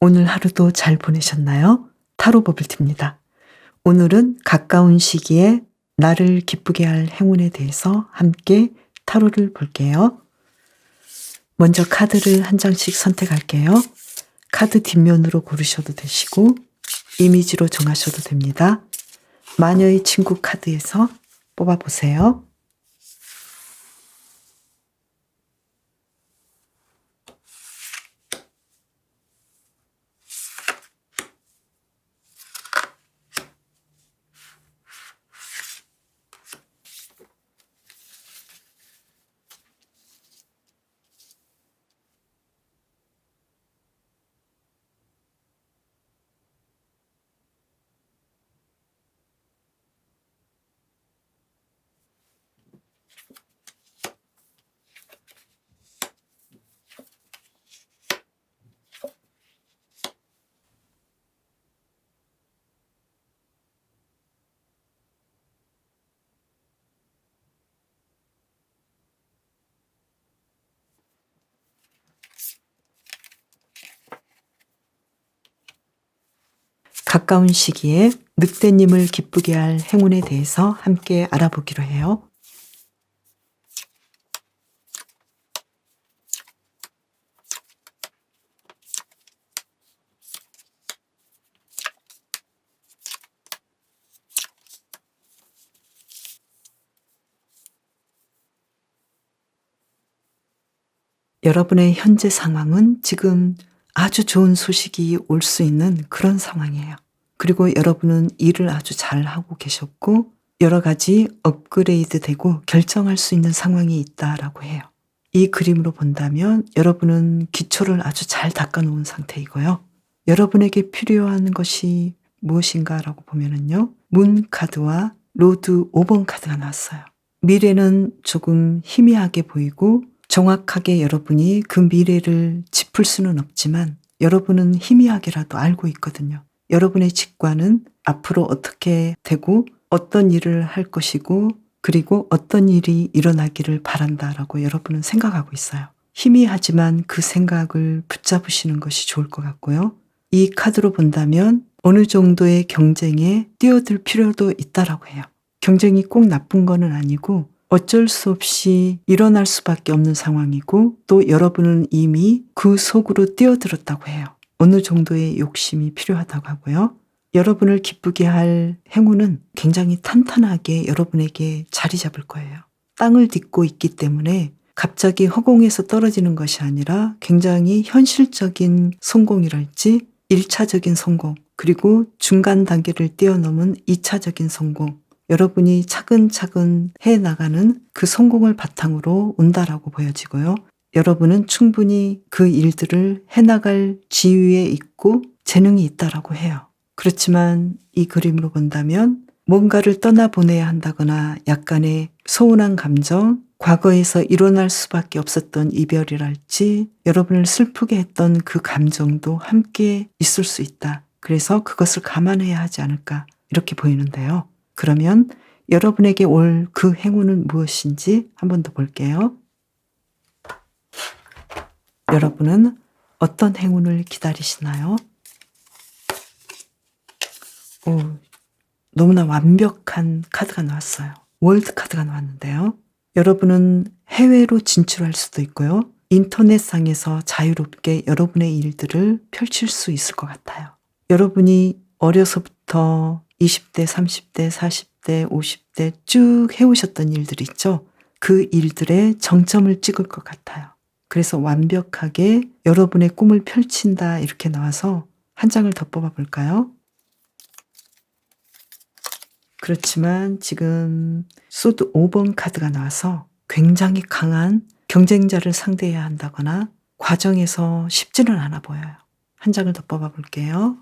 오늘 하루도 잘 보내셨나요? 타로 버블티입니다. 오늘은 가까운 시기에 나를 기쁘게 할 행운에 대해서 함께 타로를 볼게요. 먼저 카드를 한 장씩 선택할게요. 카드 뒷면으로 고르셔도 되시고 이미지로 정하셔도 됩니다. 마녀의 친구 카드에서 뽑아보세요. 가까운 시기에 늑대님을 기쁘게 할 행운에 대해서 함께 알아보기로 해요. 여러분의 현재 상황은 지금 아주 좋은 소식이 올 수 있는 그런 상황이에요. 그리고 여러분은 일을 아주 잘하고 계셨고 여러 가지 업그레이드 되고 결정할 수 있는 상황이 있다라고 해요. 이 그림으로 본다면 여러분은 기초를 아주 잘 닦아놓은 상태이고요. 여러분에게 필요한 것이 무엇인가라고 보면은요. 문 카드와 로드 5번 카드가 나왔어요. 미래는 조금 희미하게 보이고 정확하게 여러분이 그 미래를 짚을 수는 없지만 여러분은 희미하게라도 알고 있거든요. 여러분의 직관은 앞으로 어떻게 되고 어떤 일을 할 것이고 그리고 어떤 일이 일어나기를 바란다라고 여러분은 생각하고 있어요. 희미하지만 그 생각을 붙잡으시는 것이 좋을 것 같고요. 이 카드로 본다면 어느 정도의 경쟁에 뛰어들 필요도 있다라고 해요. 경쟁이 꼭 나쁜 거는 아니고 어쩔 수 없이 일어날 수밖에 없는 상황이고 또 여러분은 이미 그 속으로 뛰어들었다고 해요. 어느 정도의 욕심이 필요하다고 하고요. 여러분을 기쁘게 할 행운은 굉장히 탄탄하게 여러분에게 자리 잡을 거예요. 땅을 딛고 있기 때문에 갑자기 허공에서 떨어지는 것이 아니라 굉장히 현실적인 성공이랄지 1차적인 성공 그리고 중간 단계를 뛰어넘은 2차적인 성공 여러분이 차근차근 해나가는 그 성공을 바탕으로 온다라고 보여지고요. 여러분은 충분히 그 일들을 해나갈 지위에 있고 재능이 있다라고 해요. 그렇지만 이 그림으로 본다면 뭔가를 떠나보내야 한다거나 약간의 서운한 감정, 과거에서 일어날 수밖에 없었던 이별이랄지 여러분을 슬프게 했던 그 감정도 함께 있을 수 있다. 그래서 그것을 감안해야 하지 않을까 이렇게 보이는데요. 그러면 여러분에게 올 그 행운은 무엇인지 한 번 더 볼게요. 여러분은 어떤 행운을 기다리시나요? 너무나 완벽한 카드가 나왔어요. 월드 카드가 나왔는데요. 여러분은 해외로 진출할 수도 있고요. 인터넷상에서 자유롭게 여러분의 일들을 펼칠 수 있을 것 같아요. 여러분이 어려서부터 20대, 30대, 40대, 50대 쭉 해오셨던 일들이 있죠. 그 일들의 정점을 찍을 것 같아요. 그래서 완벽하게 여러분의 꿈을 펼친다 이렇게 나와서 한 장을 더 뽑아볼까요? 그렇지만 지금 소드 5번 카드가 나와서 굉장히 강한 경쟁자를 상대해야 한다거나 과정에서 쉽지는 않아 보여요. 한 장을 더 뽑아볼게요.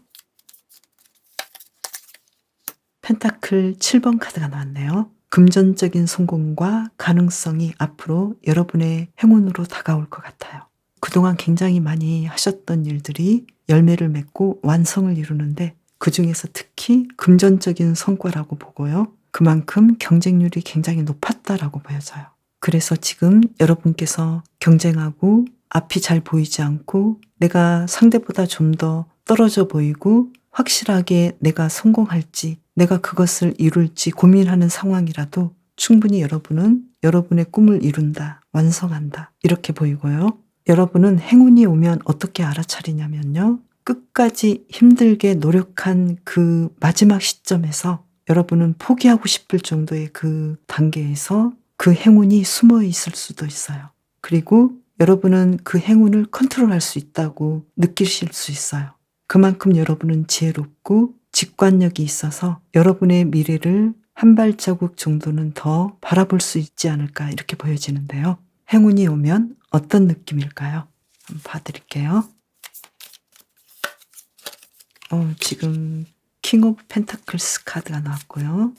펜타클 7번 카드가 나왔네요. 금전적인 성공과 가능성이 앞으로 여러분의 행운으로 다가올 것 같아요. 그동안 굉장히 많이 하셨던 일들이 열매를 맺고 완성을 이루는데 그중에서 특히 금전적인 성과라고 보고요. 그만큼 경쟁률이 굉장히 높았다라고 보여져요. 그래서 지금 여러분께서 경쟁하고 앞이 잘 보이지 않고 내가 상대보다 좀 더 떨어져 보이고 확실하게 내가 성공할지, 내가 그것을 이룰지 고민하는 상황이라도 충분히 여러분은 여러분의 꿈을 이룬다, 완성한다, 이렇게 보이고요. 여러분은 행운이 오면 어떻게 알아차리냐면요. 끝까지 힘들게 노력한 그 마지막 시점에서 여러분은 포기하고 싶을 정도의 그 단계에서 그 행운이 숨어 있을 수도 있어요. 그리고 여러분은 그 행운을 컨트롤할 수 있다고 느끼실 수 있어요. 그만큼 여러분은 지혜롭고 직관력이 있어서 여러분의 미래를 한 발자국 정도는 더 바라볼 수 있지 않을까 이렇게 보여지는데요. 행운이 오면 어떤 느낌일까요? 한번 봐드릴게요. 지금 킹 오브 펜타클스 카드가 나왔고요.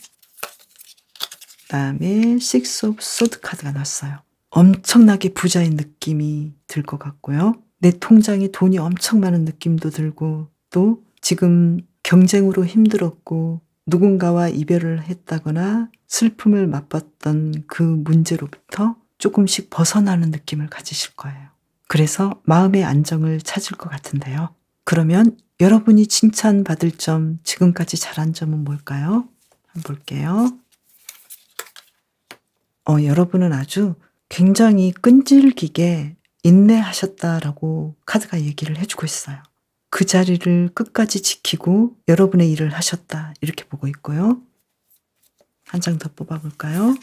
그다음에 식스 오브 소드 카드가 나왔어요. 엄청나게 부자인 느낌이 들 것 같고요. 내 통장에 돈이 엄청 많은 느낌도 들고 또 지금 경쟁으로 힘들었고 누군가와 이별을 했다거나 슬픔을 맛봤던 그 문제로부터 조금씩 벗어나는 느낌을 가지실 거예요. 그래서 마음의 안정을 찾을 것 같은데요. 그러면 여러분이 칭찬받을 점, 지금까지 잘한 점은 뭘까요? 한번 볼게요. 여러분은 아주 굉장히 끈질기게 인내하셨다라고 카드가 얘기를 해주고 있어요. 그 자리를 끝까지 지키고 여러분의 일을 하셨다 이렇게 보고 있고요. 한 장 더 뽑아볼까요?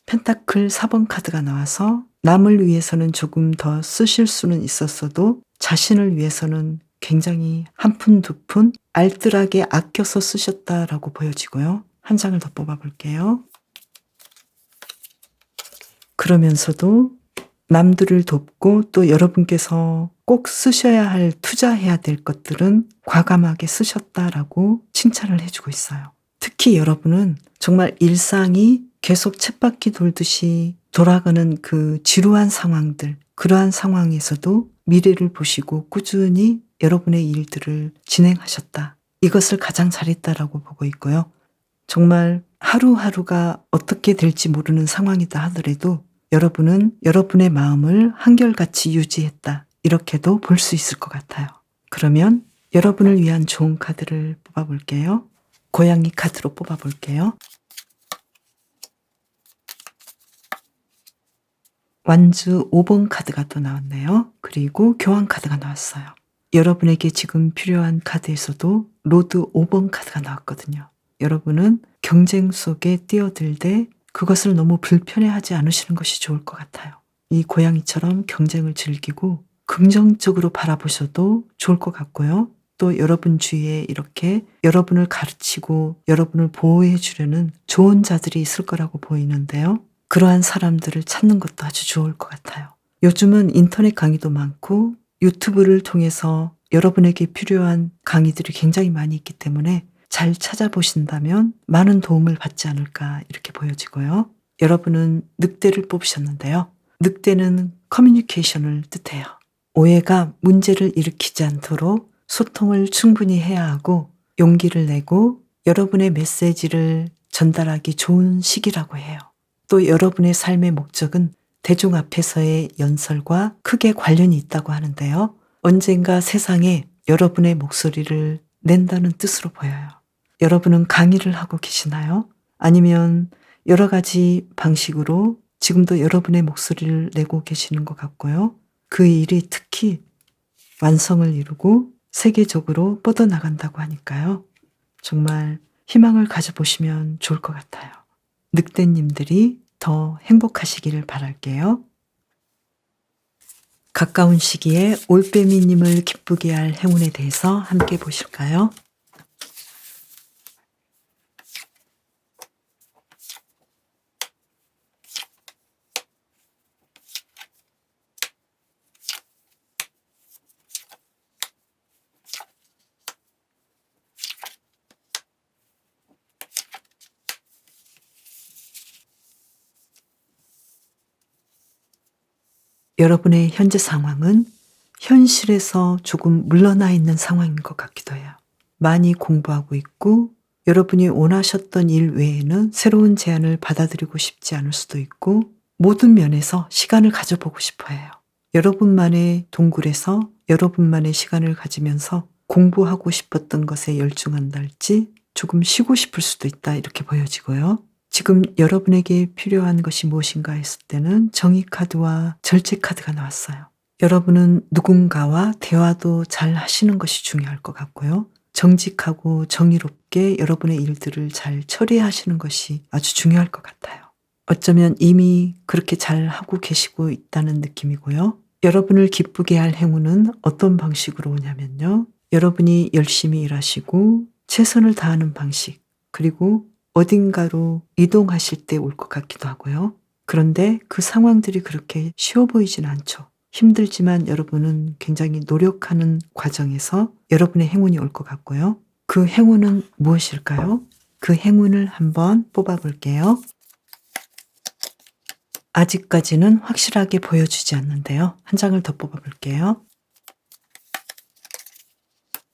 펜타클 4번 카드가 나와서 남을 위해서는 조금 더 쓰실 수는 있었어도 자신을 위해서는 굉장히 한 푼 두 푼 알뜰하게 아껴서 쓰셨다라고 보여지고요. 한 장을 더 뽑아볼게요. 그러면서도 남들을 돕고 또 여러분께서 꼭 쓰셔야 할 투자해야 될 것들은 과감하게 쓰셨다라고 칭찬을 해주고 있어요. 특히 여러분은 정말 일상이 계속 쳇바퀴 돌듯이 돌아가는 그 지루한 상황들, 그러한 상황에서도 미래를 보시고 꾸준히 여러분의 일들을 진행하셨다. 이것을 가장 잘했다라고 보고 있고요. 정말 하루하루가 어떻게 될지 모르는 상황이다 하더라도 여러분은 여러분의 마음을 한결같이 유지했다. 이렇게도 볼 수 있을 것 같아요. 그러면 여러분을 위한 좋은 카드를 뽑아볼게요. 고양이 카드로 뽑아볼게요. 완주 5번 카드가 또 나왔네요. 그리고 교환 카드가 나왔어요. 여러분에게 지금 필요한 카드에서도 로드 5번 카드가 나왔거든요. 여러분은 경쟁 속에 뛰어들되 그것을 너무 불편해하지 않으시는 것이 좋을 것 같아요. 이 고양이처럼 경쟁을 즐기고 긍정적으로 바라보셔도 좋을 것 같고요. 또 여러분 주위에 이렇게 여러분을 가르치고 여러분을 보호해 주려는 좋은 자들이 있을 거라고 보이는데요. 그러한 사람들을 찾는 것도 아주 좋을 것 같아요. 요즘은 인터넷 강의도 많고 유튜브를 통해서 여러분에게 필요한 강의들이 굉장히 많이 있기 때문에 잘 찾아보신다면 많은 도움을 받지 않을까 이렇게 보여지고요. 여러분은 늑대를 뽑으셨는데요. 늑대는 커뮤니케이션을 뜻해요. 오해가 문제를 일으키지 않도록 소통을 충분히 해야 하고 용기를 내고 여러분의 메시지를 전달하기 좋은 시기라고 해요. 또 여러분의 삶의 목적은 대중 앞에서의 연설과 크게 관련이 있다고 하는데요. 언젠가 세상에 여러분의 목소리를 낸다는 뜻으로 보여요. 여러분은 강의를 하고 계시나요? 아니면 여러 가지 방식으로 지금도 여러분의 목소리를 내고 계시는 것 같고요. 그 일이 특히 완성을 이루고 세계적으로 뻗어나간다고 하니까요. 정말 희망을 가져보시면 좋을 것 같아요. 늑대님들이 더 행복하시기를 바랄게요. 가까운 시기에 올빼미님을 기쁘게 할 행운에 대해서 함께 보실까요? 여러분의 현재 상황은 현실에서 조금 물러나 있는 상황인 것 같기도 해요. 많이 공부하고 있고 여러분이 원하셨던 일 외에는 새로운 제안을 받아들이고 싶지 않을 수도 있고 모든 면에서 시간을 가져보고 싶어 해요. 여러분만의 동굴에서 여러분만의 시간을 가지면서 공부하고 싶었던 것에 열중한다 할지 조금 쉬고 싶을 수도 있다 이렇게 보여지고요. 지금 여러분에게 필요한 것이 무엇인가 했을 때는 정의 카드와 절제 카드가 나왔어요. 여러분은 누군가와 대화도 잘 하시는 것이 중요할 것 같고요. 정직하고 정의롭게 여러분의 일들을 잘 처리하시는 것이 아주 중요할 것 같아요. 어쩌면 이미 그렇게 잘 하고 계시고 있다는 느낌이고요. 여러분을 기쁘게 할 행운은 어떤 방식으로 오냐면요. 여러분이 열심히 일하시고 최선을 다하는 방식, 그리고 어딘가로 이동하실 때 올 것 같기도 하고요. 그런데 그 상황들이 그렇게 쉬워 보이진 않죠. 힘들지만 여러분은 굉장히 노력하는 과정에서 여러분의 행운이 올 것 같고요. 그 행운은 무엇일까요? 그 행운을 한번 뽑아볼게요. 아직까지는 확실하게 보여주지 않는데요. 한 장을 더 뽑아볼게요.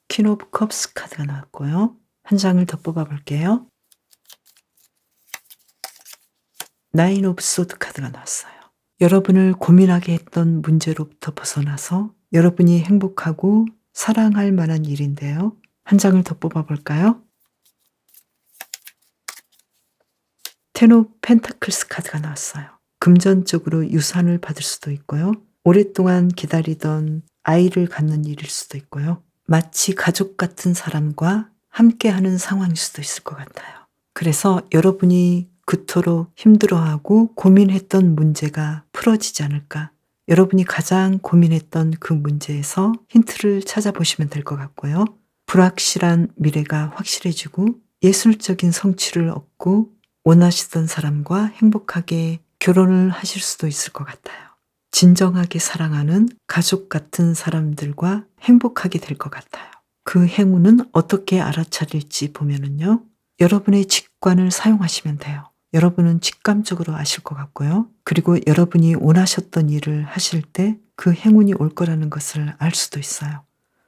퀸 오브 컵스 카드가 나왔고요. 한 장을 더 뽑아볼게요. 나인 오브 소드 카드가 나왔어요. 여러분을 고민하게 했던 문제로부터 벗어나서 여러분이 행복하고 사랑할 만한 일인데요. 한 장을 더 뽑아볼까요? 텐 오브 펜타클스 카드가 나왔어요. 금전적으로 유산을 받을 수도 있고요. 오랫동안 기다리던 아이를 갖는 일일 수도 있고요. 마치 가족 같은 사람과 함께하는 상황일 수도 있을 것 같아요. 그래서 여러분이 그토록 힘들어하고 고민했던 문제가 풀어지지 않을까. 여러분이 가장 고민했던 그 문제에서 힌트를 찾아보시면 될 것 같고요. 불확실한 미래가 확실해지고 예술적인 성취를 얻고 원하시던 사람과 행복하게 결혼을 하실 수도 있을 것 같아요. 진정하게 사랑하는 가족 같은 사람들과 행복하게 될 것 같아요. 그 행운은 어떻게 알아차릴지 보면은요. 여러분의 직관을 사용하시면 돼요. 여러분은 직감적으로 아실 것 같고요. 그리고 여러분이 원하셨던 일을 하실 때 그 행운이 올 거라는 것을 알 수도 있어요.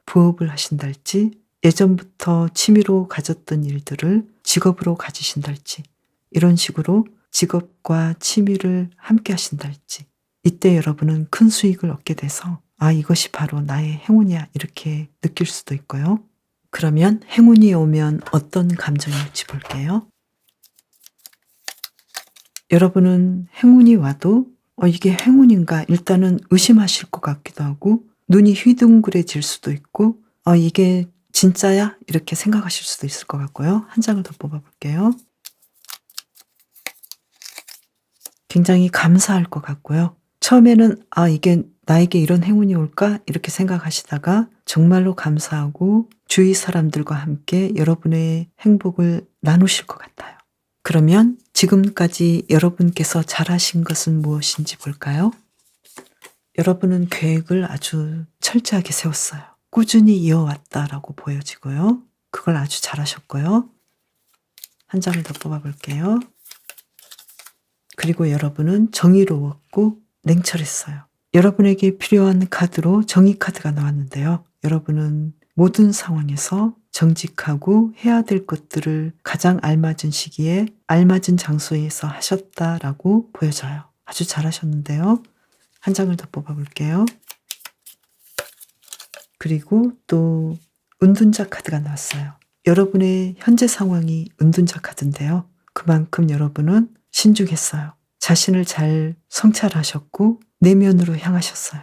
부업을 하신달지, 예전부터 취미로 가졌던 일들을 직업으로 가지신달지, 이런 식으로 직업과 취미를 함께 하신달지, 이때 여러분은 큰 수익을 얻게 돼서 아, 이것이 바로 나의 행운이야 이렇게 느낄 수도 있고요. 그러면 행운이 오면 어떤 감정일지 볼게요. 여러분은 행운이 와도 이게 행운인가 일단은 의심하실 것 같기도 하고 눈이 휘둥그레질 수도 있고 이게 진짜야? 이렇게 생각하실 수도 있을 것 같고요. 한 장을 더 뽑아볼게요. 굉장히 감사할 것 같고요. 처음에는 이게 나에게 이런 행운이 올까? 이렇게 생각하시다가 정말로 감사하고 주위 사람들과 함께 여러분의 행복을 나누실 것 같아요. 그러면 지금까지 여러분께서 잘하신 것은 무엇인지 볼까요? 여러분은 계획을 아주 철저하게 세웠어요. 꾸준히 이어왔다라고 보여지고요. 그걸 아주 잘하셨고요. 한 장을 더 뽑아볼게요. 그리고 여러분은 정의로웠고 냉철했어요. 여러분에게 필요한 카드로 정의 카드가 나왔는데요. 여러분은 모든 상황에서 정직하고 해야 될 것들을 가장 알맞은 시기에 알맞은 장소에서 하셨다라고 보여져요. 아주 잘하셨는데요. 한 장을 더 뽑아볼게요. 그리고 또 은둔자 카드가 나왔어요. 여러분의 현재 상황이 은둔자 카드인데요. 그만큼 여러분은 신중했어요. 자신을 잘 성찰하셨고 내면으로 향하셨어요.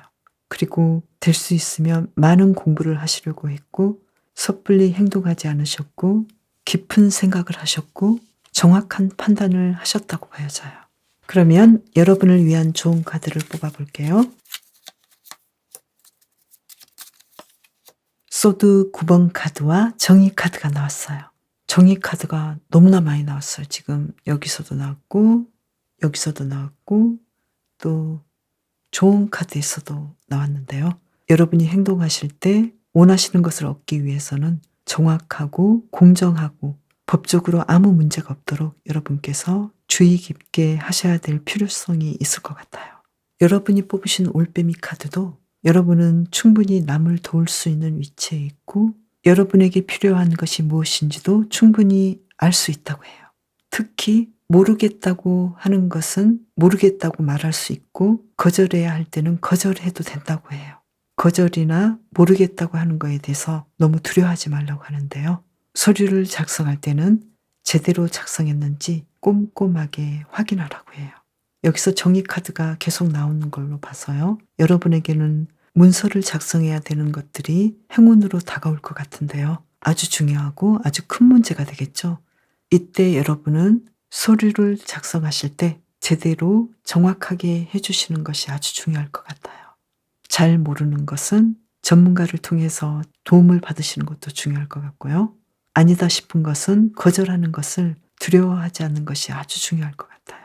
그리고 될 수 있으면 많은 공부를 하시려고 했고 섣불리 행동하지 않으셨고 깊은 생각을 하셨고 정확한 판단을 하셨다고 보여져요. 그러면 여러분을 위한 좋은 카드를 뽑아볼게요. 소드 9번 카드와 정의 카드가 나왔어요. 정의 카드가 너무나 많이 나왔어요. 지금 여기서도 나왔고 여기서도 나왔고 또 좋은 카드에서도 나왔는데요. 여러분이 행동하실 때 원하시는 것을 얻기 위해서는 정확하고 공정하고 법적으로 아무 문제가 없도록 여러분께서 주의 깊게 하셔야 될 필요성이 있을 것 같아요. 여러분이 뽑으신 올빼미 카드도 여러분은 충분히 남을 도울 수 있는 위치에 있고 여러분에게 필요한 것이 무엇인지도 충분히 알 수 있다고 해요. 특히 모르겠다고 하는 것은 모르겠다고 말할 수 있고 거절해야 할 때는 거절해도 된다고 해요. 거절이나 모르겠다고 하는 거에 대해서 너무 두려워하지 말라고 하는데요. 서류를 작성할 때는 제대로 작성했는지 꼼꼼하게 확인하라고 해요. 여기서 정의 카드가 계속 나오는 걸로 봐서요. 여러분에게는 문서를 작성해야 되는 것들이 행운으로 다가올 것 같은데요. 아주 중요하고 아주 큰 문제가 되겠죠. 이때 여러분은 서류를 작성하실 때 제대로 정확하게 해주시는 것이 아주 중요할 것 같아요. 잘 모르는 것은 전문가를 통해서 도움을 받으시는 것도 중요할 것 같고요. 아니다 싶은 것은 거절하는 것을 두려워하지 않는 것이 아주 중요할 것 같아요.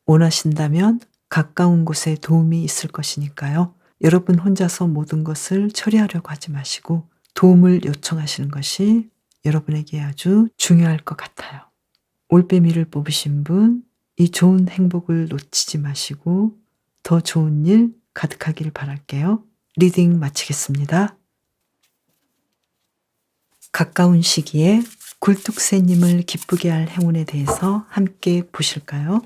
원하신다면 가까운 곳에 도움이 있을 것이니까요. 여러분 혼자서 모든 것을 처리하려고 하지 마시고 도움을 요청하시는 것이 여러분에게 아주 중요할 것 같아요. 올빼미를 뽑으신 분, 이 좋은 행복을 놓치지 마시고 더 좋은 일 가득하길 바랄게요. 리딩 마치겠습니다. 가까운 시기에 굴뚝새님을 기쁘게 할 행운에 대해서 함께 보실까요?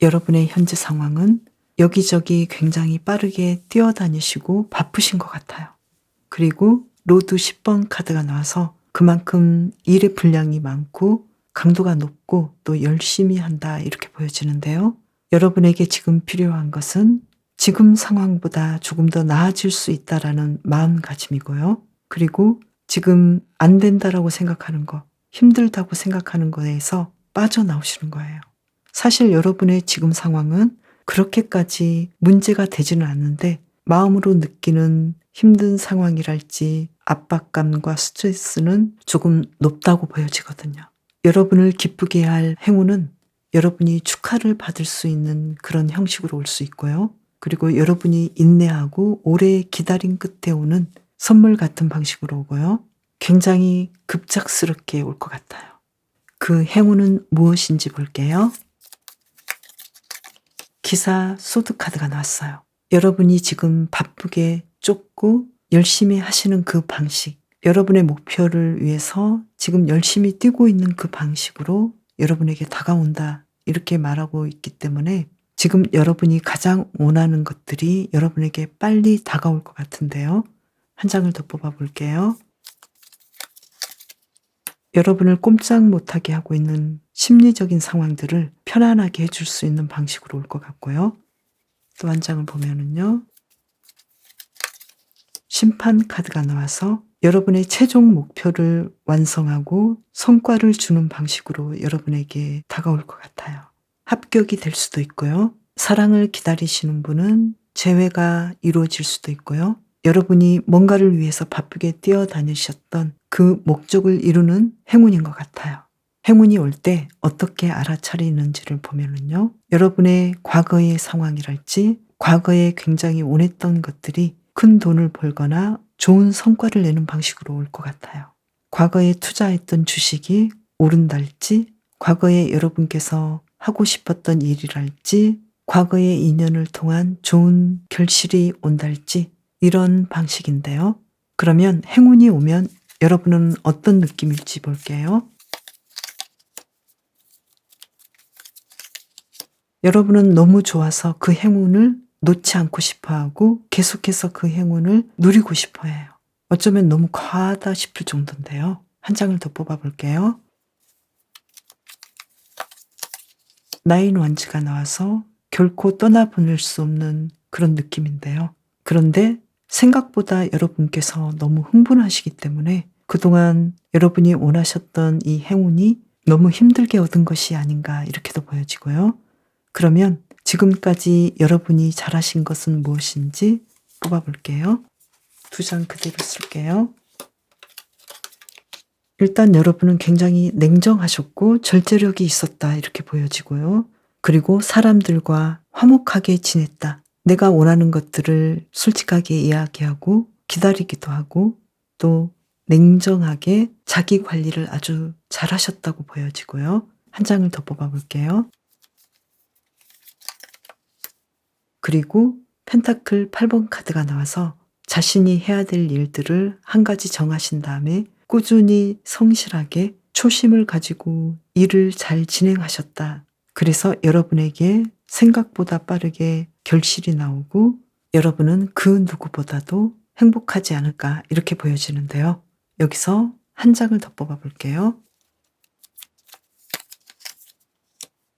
여러분의 현재 상황은 여기저기 굉장히 빠르게 뛰어다니시고 바쁘신 것 같아요. 그리고 로드 10번 카드가 나와서 그만큼 일의 분량이 많고 강도가 높고 또 열심히 한다 이렇게 보여지는데요. 여러분에게 지금 필요한 것은 지금 상황보다 조금 더 나아질 수 있다라는 마음가짐이고요. 그리고 지금 안 된다라고 생각하는 거, 힘들다고 생각하는 거에서 빠져나오시는 거예요. 사실 여러분의 지금 상황은 그렇게까지 문제가 되지는 않는데 마음으로 느끼는 힘든 상황이랄지 압박감과 스트레스는 조금 높다고 보여지거든요. 여러분을 기쁘게 할 행운은 여러분이 축하를 받을 수 있는 그런 형식으로 올 수 있고요. 그리고 여러분이 인내하고 오래 기다린 끝에 오는 선물 같은 방식으로 오고요. 굉장히 급작스럽게 올 것 같아요. 그 행운은 무엇인지 볼게요. 기사 소드 카드가 나왔어요. 여러분이 지금 바쁘게 쫓고 열심히 하시는 그 방식, 여러분의 목표를 위해서 지금 열심히 뛰고 있는 그 방식으로 여러분에게 다가온다 이렇게 말하고 있기 때문에 지금 여러분이 가장 원하는 것들이 여러분에게 빨리 다가올 것 같은데요. 한 장을 더 뽑아 볼게요. 여러분을 꼼짝 못하게 하고 있는 심리적인 상황들을 편안하게 해줄 수 있는 방식으로 올 것 같고요. 또 한 장을 보면은요. 심판 카드가 나와서 여러분의 최종 목표를 완성하고 성과를 주는 방식으로 여러분에게 다가올 것 같아요. 합격이 될 수도 있고요. 사랑을 기다리시는 분은 재회가 이루어질 수도 있고요. 여러분이 뭔가를 위해서 바쁘게 뛰어다니셨던 그 목적을 이루는 행운인 것 같아요. 행운이 올 때 어떻게 알아차리는지를 보면은요. 여러분의 과거의 상황이랄지 과거에 굉장히 원했던 것들이 큰 돈을 벌거나 좋은 성과를 내는 방식으로 올 것 같아요. 과거에 투자했던 주식이 오른달지 과거에 여러분께서 하고 싶었던 일이랄지 과거의 인연을 통한 좋은 결실이 온달지 이런 방식인데요. 그러면 행운이 오면 여러분은 어떤 느낌일지 볼게요. 여러분은 너무 좋아서 그 행운을 놓지 않고 싶어하고 계속해서 그 행운을 누리고 싶어해요. 어쩌면 너무 과하다 싶을 정도인데요. 한 장을 더 뽑아볼게요. 나인 원즈가 나와서 결코 떠나보낼 수 없는 그런 느낌인데요. 그런데 생각보다 여러분께서 너무 흥분하시기 때문에 그동안 여러분이 원하셨던 이 행운이 너무 힘들게 얻은 것이 아닌가 이렇게도 보여지고요. 그러면 지금까지 여러분이 잘하신 것은 무엇인지 뽑아볼게요. 두 장 그대로 쓸게요. 일단 여러분은 굉장히 냉정하셨고 절제력이 있었다 이렇게 보여지고요. 그리고 사람들과 화목하게 지냈다. 내가 원하는 것들을 솔직하게 이야기하고 기다리기도 하고 또 냉정하게 자기 관리를 아주 잘하셨다고 보여지고요. 한 장을 더 뽑아볼게요. 그리고 펜타클 8번 카드가 나와서 자신이 해야 될 일들을 한 가지 정하신 다음에 꾸준히 성실하게 초심을 가지고 일을 잘 진행하셨다. 그래서 여러분에게 생각보다 빠르게 결실이 나오고 여러분은 그 누구보다도 행복하지 않을까 이렇게 보여지는데요. 여기서 한 장을 더 뽑아볼게요.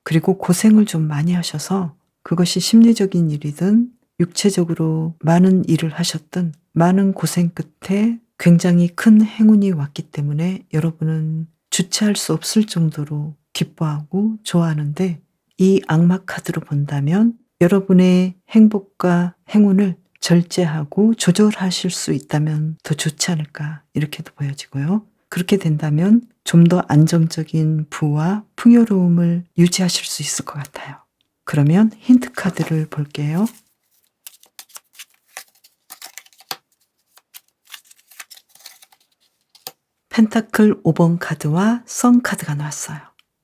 그리고 고생을 좀 많이 하셔서 그것이 심리적인 일이든 육체적으로 많은 일을 하셨든 많은 고생 끝에 굉장히 큰 행운이 왔기 때문에 여러분은 주체할 수 없을 정도로 기뻐하고 좋아하는데 이 악마 카드로 본다면 여러분의 행복과 행운을 절제하고 조절하실 수 있다면 더 좋지 않을까 이렇게도 보여지고요. 그렇게 된다면 좀 더 안정적인 부와 풍요로움을 유지하실 수 있을 것 같아요. 그러면 힌트 카드를 볼게요. 펜타클 5번 카드와 선 카드가 나왔어요.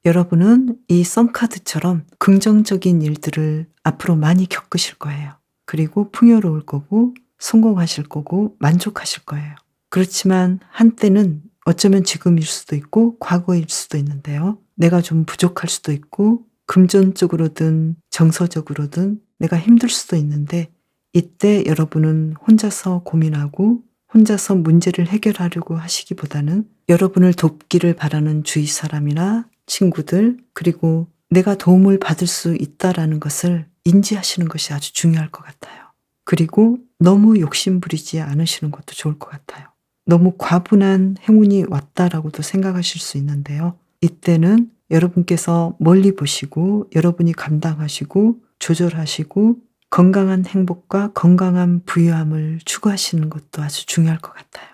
여러분은 이 선 카드처럼 긍정적인 일들을 앞으로 많이 겪으실 거예요. 그리고 풍요로울 거고 성공하실 거고 만족하실 거예요. 그렇지만 한때는 어쩌면 지금일 수도 있고 과거일 수도 있는데요. 내가 좀 부족할 수도 있고 금전적으로든 정서적으로든 내가 힘들 수도 있는데 이때 여러분은 혼자서 고민하고 혼자서 문제를 해결하려고 하시기보다는 여러분을 돕기를 바라는 주위 사람이나 친구들 그리고 내가 도움을 받을 수 있다라는 것을 인지하시는 것이 아주 중요할 것 같아요. 그리고 너무 욕심부리지 않으시는 것도 좋을 것 같아요. 너무 과분한 행운이 왔다라고도 생각하실 수 있는데요. 이때는 여러분께서 멀리 보시고 여러분이 감당하시고 조절하시고 건강한 행복과 건강한 부유함을 추구하시는 것도 아주 중요할 것 같아요.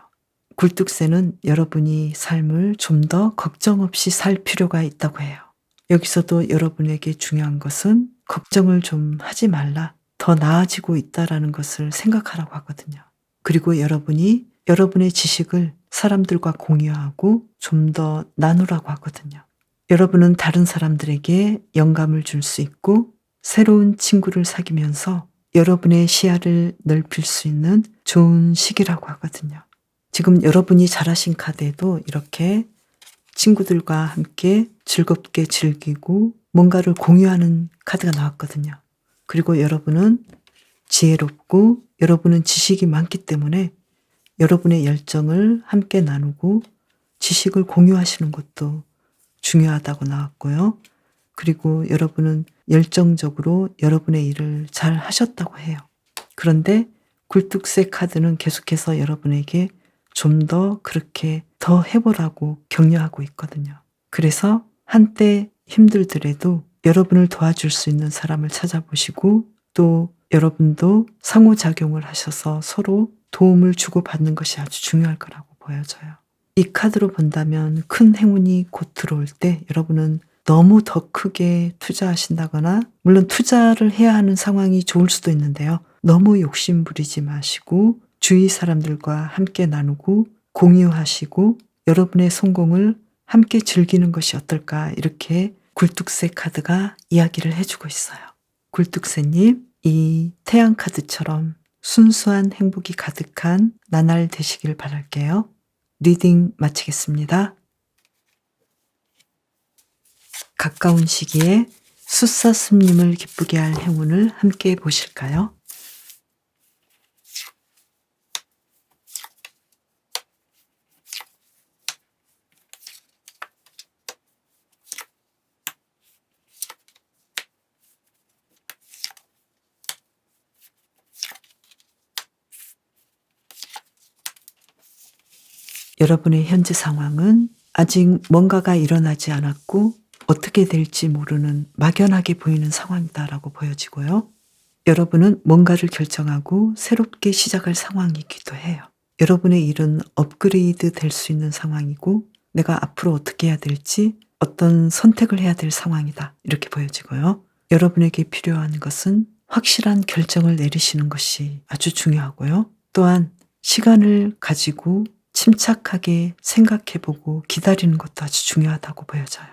굴뚝새는 여러분이 삶을 좀 더 걱정 없이 살 필요가 있다고 해요. 여기서도 여러분에게 중요한 것은 걱정을 좀 하지 말라. 더 나아지고 있다라는 것을 생각하라고 하거든요. 그리고 여러분이 여러분의 지식을 사람들과 공유하고 좀 더 나누라고 하거든요. 여러분은 다른 사람들에게 영감을 줄 수 있고 새로운 친구를 사귀면서 여러분의 시야를 넓힐 수 있는 좋은 시기라고 하거든요. 지금 여러분이 잘하신 카드에도 이렇게 친구들과 함께 즐겁게 즐기고 뭔가를 공유하는 카드가 나왔거든요. 그리고 여러분은 지혜롭고 여러분은 지식이 많기 때문에 여러분의 열정을 함께 나누고 지식을 공유하시는 것도 중요하다고 나왔고요. 그리고 여러분은 열정적으로 여러분의 일을 잘 하셨다고 해요. 그런데 굴뚝새 카드는 계속해서 여러분에게 좀 더 그렇게 더 해보라고 격려하고 있거든요. 그래서 한때 힘들더라도 여러분을 도와줄 수 있는 사람을 찾아보시고 또 여러분도 상호작용을 하셔서 서로 도움을 주고받는 것이 아주 중요할 거라고 보여져요. 이 카드로 본다면 큰 행운이 곧 들어올 때 여러분은 너무 더 크게 투자하신다거나 물론 투자를 해야 하는 상황이 좋을 수도 있는데요. 너무 욕심 부리지 마시고 주위 사람들과 함께 나누고 공유하시고 여러분의 성공을 함께 즐기는 것이 어떨까 이렇게 굴뚝새 카드가 이야기를 해주고 있어요. 굴뚝새님, 이 태양 카드처럼 순수한 행복이 가득한 나날 되시길 바랄게요. 리딩 마치겠습니다. 가까운 시기에 숫사슴님을 기쁘게 할 행운을 함께 보실까요? 여러분의 현재 상황은 아직 뭔가가 일어나지 않았고 어떻게 될지 모르는 막연하게 보이는 상황이다라고 보여지고요. 여러분은 뭔가를 결정하고 새롭게 시작할 상황이기도 해요. 여러분의 일은 업그레이드 될 수 있는 상황이고 내가 앞으로 어떻게 해야 될지 어떤 선택을 해야 될 상황이다 이렇게 보여지고요. 여러분에게 필요한 것은 확실한 결정을 내리시는 것이 아주 중요하고요. 또한 시간을 가지고 침착하게 생각해보고 기다리는 것도 아주 중요하다고 보여져요.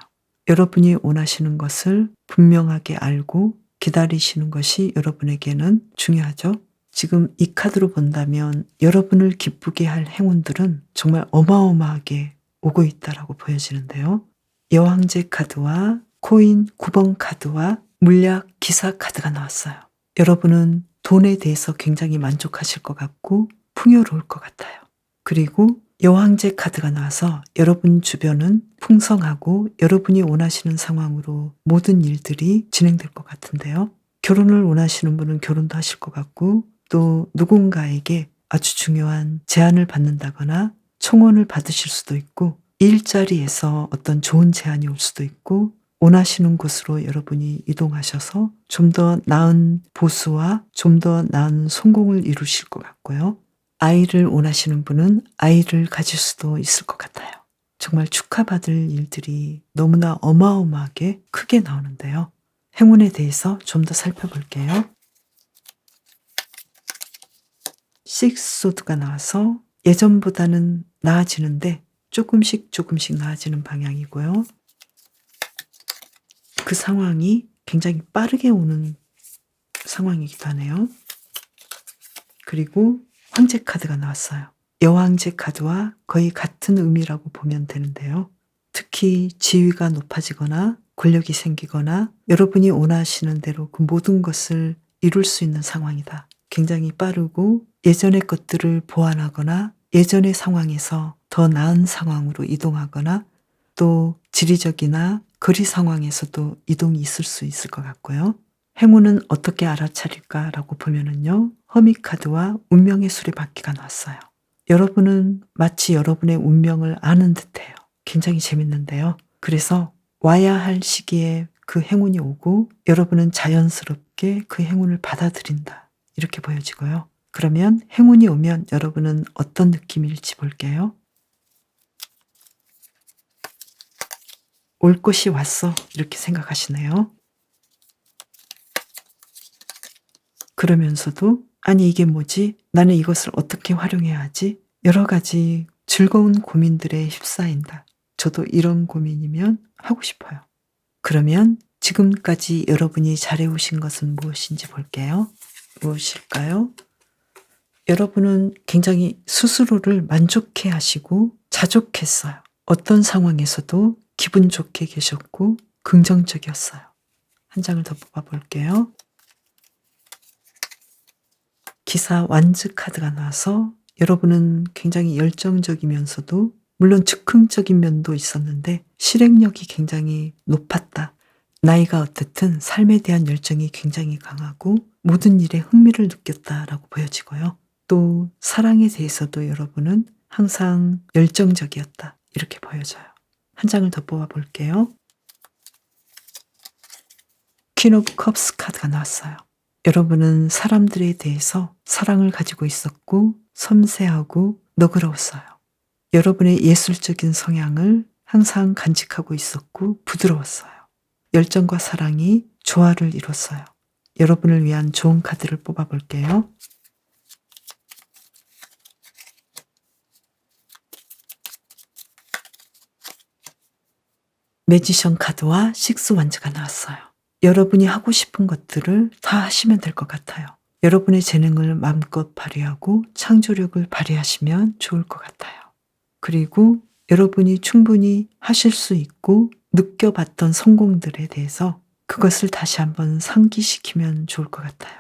여러분이 원하시는 것을 분명하게 알고 기다리시는 것이 여러분에게는 중요하죠. 지금 이 카드로 본다면 여러분을 기쁘게 할 행운들은 정말 어마어마하게 오고 있다라고 보여지는데요. 여왕제 카드와 코인 9번 카드와 물약 기사 카드가 나왔어요. 여러분은 돈에 대해서 굉장히 만족하실 것 같고 풍요로울 것 같아요. 그리고 여왕제 카드가 나와서 여러분 주변은 풍성하고 여러분이 원하시는 상황으로 모든 일들이 진행될 것 같은데요. 결혼을 원하시는 분은 결혼도 하실 것 같고 또 누군가에게 아주 중요한 제안을 받는다거나 청혼을 받으실 수도 있고 일자리에서 어떤 좋은 제안이 올 수도 있고 원하시는 곳으로 여러분이 이동하셔서 좀 더 나은 보수와 좀 더 나은 성공을 이루실 것 같고요. 아이를 원하시는 분은 아이를 가질 수도 있을 것 같아요. 정말 축하받을 일들이 너무나 어마어마하게 크게 나오는데요. 행운에 대해서 좀 더 살펴볼게요. 식스소드가 나와서 예전보다는 나아지는데 조금씩 나아지는 방향이고요. 그 상황이 굉장히 빠르게 오는 상황이기도 하네요. 그리고 황제 카드가 나왔어요. 여왕제 카드와 거의 같은 의미라고 보면 되는데요. 특히 지위가 높아지거나 권력이 생기거나 여러분이 원하시는 대로 그 모든 것을 이룰 수 있는 상황이다. 굉장히 빠르고 예전의 것들을 보완하거나 예전의 상황에서 더 나은 상황으로 이동하거나 또 지리적이나 거리 상황에서도 이동이 있을 수 있을 것 같고요. 행운은 어떻게 알아차릴까라고 보면은요. 허미 카드와 운명의 수레바퀴가 나왔어요. 여러분은 마치 여러분의 운명을 아는 듯해요. 굉장히 재밌는데요. 그래서 와야 할 시기에 그 행운이 오고 여러분은 자연스럽게 그 행운을 받아들인다. 이렇게 보여지고요. 그러면 행운이 오면 여러분은 어떤 느낌일지 볼게요. 올 것이 왔어. 이렇게 생각하시네요. 그러면서도 아니 이게 뭐지? 나는 이것을 어떻게 활용해야 하지? 여러 가지 즐거운 고민들에 휩싸인다. 저도 이런 고민이면 하고 싶어요. 그러면 지금까지 여러분이 잘해오신 것은 무엇인지 볼게요. 무엇일까요? 여러분은 굉장히 스스로를 만족해 하시고 자족했어요. 어떤 상황에서도 기분 좋게 계셨고 긍정적이었어요. 한 장을 더 뽑아볼게요. 기사 완즈 카드가 나와서 여러분은 굉장히 열정적이면서도 물론 즉흥적인 면도 있었는데 실행력이 굉장히 높았다. 나이가 어떻든 삶에 대한 열정이 굉장히 강하고 모든 일에 흥미를 느꼈다라고 보여지고요. 또 사랑에 대해서도 여러분은 항상 열정적이었다. 이렇게 보여져요. 한 장을 더 뽑아볼게요. 퀸 오브 컵스 카드가 나왔어요. 여러분은 사람들에 대해서 사랑을 가지고 있었고 섬세하고 너그러웠어요. 여러분의 예술적인 성향을 항상 간직하고 있었고 부드러웠어요. 열정과 사랑이 조화를 이뤘어요. 여러분을 위한 좋은 카드를 뽑아볼게요. 매지션 카드와 식스 완즈가 나왔어요. 여러분이 하고 싶은 것들을 다 하시면 될 것 같아요. 여러분의 재능을 마음껏 발휘하고 창조력을 발휘하시면 좋을 것 같아요. 그리고 여러분이 충분히 하실 수 있고 느껴봤던 성공들에 대해서 그것을 다시 한번 상기시키면 좋을 것 같아요.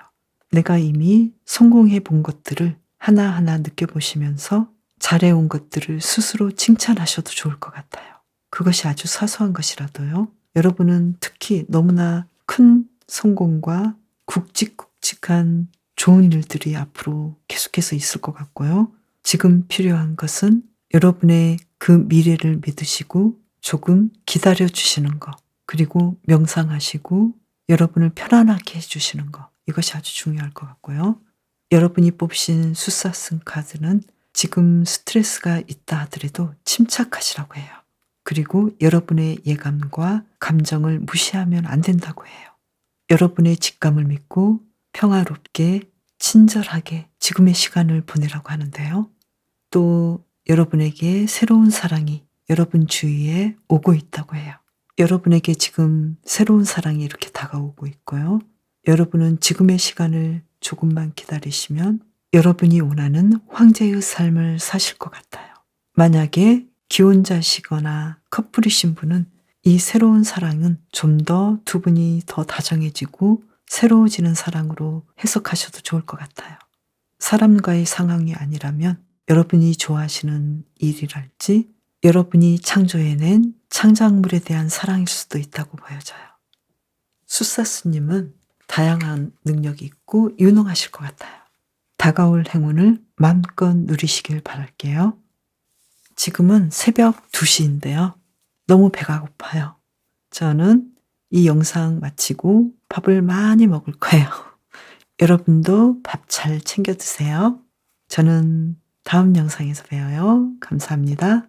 내가 이미 성공해 본 것들을 하나하나 느껴보시면서 잘해온 것들을 스스로 칭찬하셔도 좋을 것 같아요. 그것이 아주 사소한 것이라도요. 여러분은 특히 너무나 큰 성공과 굵직굵직한 좋은 일들이 앞으로 계속해서 있을 것 같고요. 지금 필요한 것은 여러분의 그 미래를 믿으시고 조금 기다려 주시는 것, 그리고 명상하시고 여러분을 편안하게 해주시는 것, 이것이 아주 중요할 것 같고요. 여러분이 뽑으신 수사승 카드는 지금 스트레스가 있다 하더라도 침착하시라고 해요. 그리고 여러분의 예감과 감정을 무시하면 안 된다고 해요. 여러분의 직감을 믿고 평화롭게 친절하게 지금의 시간을 보내라고 하는데요. 또 여러분에게 새로운 사랑이 여러분 주위에 오고 있다고 해요. 여러분에게 지금 새로운 사랑이 이렇게 다가오고 있고요. 여러분은 지금의 시간을 조금만 기다리시면 여러분이 원하는 황제의 삶을 사실 것 같아요. 만약에 기혼자시거나 커플이신 분은 이 새로운 사랑은 좀 더 두 분이 더 다정해지고 새로워지는 사랑으로 해석하셔도 좋을 것 같아요. 사람과의 상황이 아니라면 여러분이 좋아하시는 일이랄지 여러분이 창조해낸 창작물에 대한 사랑일 수도 있다고 보여져요. 숫사수님은 다양한 능력이 있고 유능하실 것 같아요. 다가올 행운을 마음껏 누리시길 바랄게요. 지금은 새벽 2시인데요. 너무 배가 고파요. 저는 이 영상 마치고 밥을 많이 먹을 거예요. 여러분도 밥 잘 챙겨 드세요. 저는 다음 영상에서 봬요. 감사합니다.